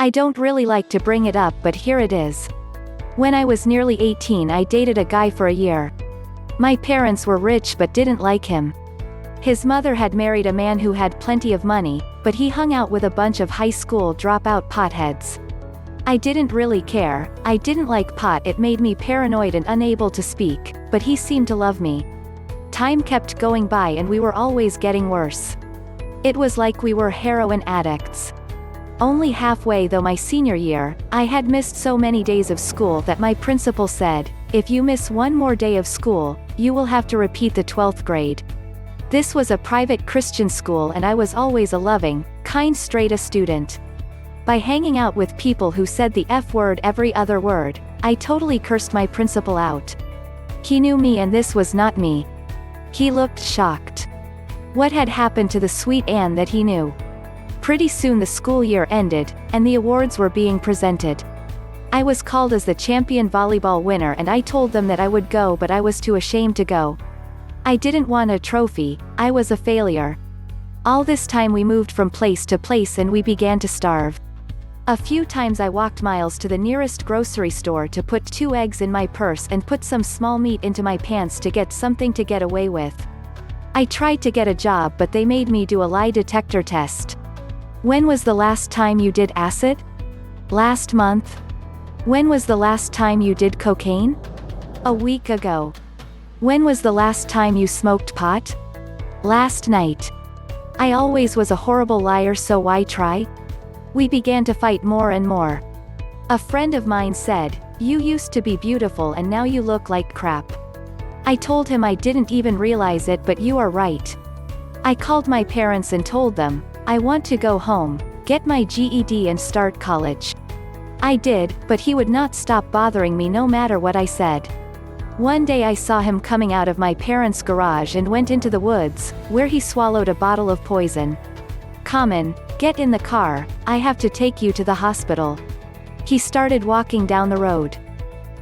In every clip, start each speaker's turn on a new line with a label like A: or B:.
A: I don't really like to bring it up, but here it is. When I was nearly 18, I dated a guy for a year. My parents were rich but didn't like him. His mother had married a man who had plenty of money, but he hung out with a bunch of high school dropout potheads. I didn't really care. I didn't like pot, it made me paranoid and unable to speak, but he seemed to love me. Time kept going by and we were always getting worse. It was like we were heroin addicts. Only halfway through my senior year, I had missed so many days of school that my principal said, "If you miss one more day of school, you will have to repeat the 12th grade." This was a private Christian school and I was always a loving, kind straight-A student. By hanging out with people who said the F word every other word, I totally cursed my principal out. He knew me and this was not me. He looked shocked. What had happened to the sweet Anne that he knew? Pretty soon the school year ended, and the awards were being presented. I was called as the champion volleyball winner and I told them that I would go, but I was too ashamed to go. I didn't want a trophy, I was a failure. All this time we moved from place to place and we began to starve. A few times I walked miles to the nearest grocery store to put 2 eggs in my purse and put some small meat into my pants to get something to get away with. I tried to get a job but they made me do a lie detector test. When was the last time you did acid? Last month. When was the last time you did cocaine? A week ago. When was the last time you smoked pot? Last night. I always was a horrible liar, so why try? We began to fight more and more. A friend of mine said, "You used to be beautiful and now you look like crap." I told him I didn't even realize it, but you are right. I called my parents and told them, "I want to go home, get my GED and start college." I did, but he would not stop bothering me no matter what I said. One day I saw him coming out of my parents' garage and went into the woods, where he swallowed a bottle of poison. "Common, get in the car, I have to take you to the hospital." He started walking down the road.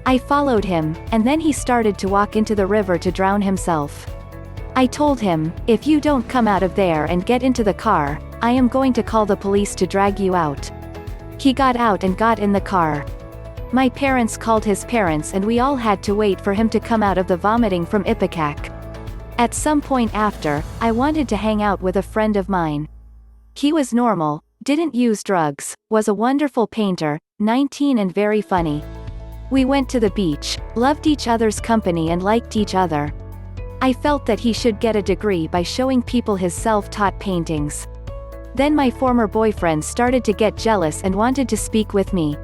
A: I followed him, and then he started to walk into the river to drown himself. I told him, "If you don't come out of there and get into the car, I am going to call the police to drag you out." He got out and got in the car. My parents called his parents and we all had to wait for him to come out of the vomiting from Ipecac. At some point after, I wanted to hang out with a friend of mine. He was normal, didn't use drugs, was a wonderful painter, 19 and very funny. We went to the beach, loved each other's company and liked each other. I felt that he should get a degree by showing people his self-taught paintings. Then my former boyfriend started to get jealous and wanted to speak with me.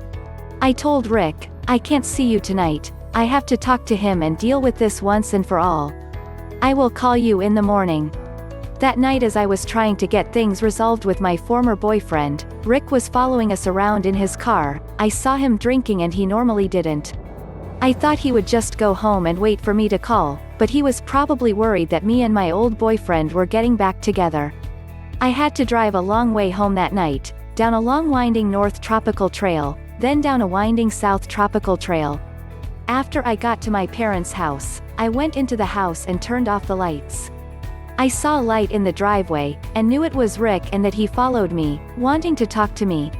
A: I told Rick, "I can't see you tonight, I have to talk to him and deal with this once and for all. I will call you in the morning." That night, as I was trying to get things resolved with my former boyfriend, Rick was following us around in his car. I saw him drinking and he normally didn't. I thought he would just go home and wait for me to call, but he was probably worried that me and my old boyfriend were getting back together. I had to drive a long way home that night, down a long winding north tropical trail, then down a winding south tropical trail. After I got to my parents' house, I went into the house and turned off the lights. I saw a light in the driveway, and knew it was Rick and that he followed me, wanting to talk to me.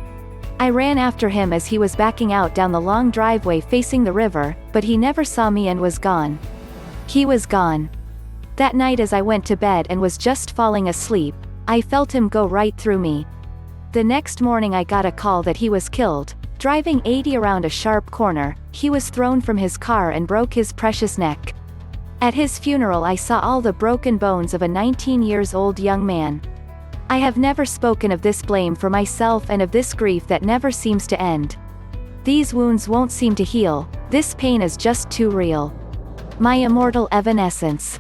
A: I ran after him as he was backing out down the long driveway facing the river, but he never saw me and was gone. He was gone. That night, as I went to bed and was just falling asleep, I felt him go right through me. The next morning I got a call that he was killed. Driving 80 around a sharp corner, he was thrown from his car and broke his precious neck. At his funeral I saw all the broken bones of a 19-year-old young man. I have never spoken of this blame for myself and of this grief that never seems to end. These wounds won't seem to heal, this pain is just too real. My immortal evanescence.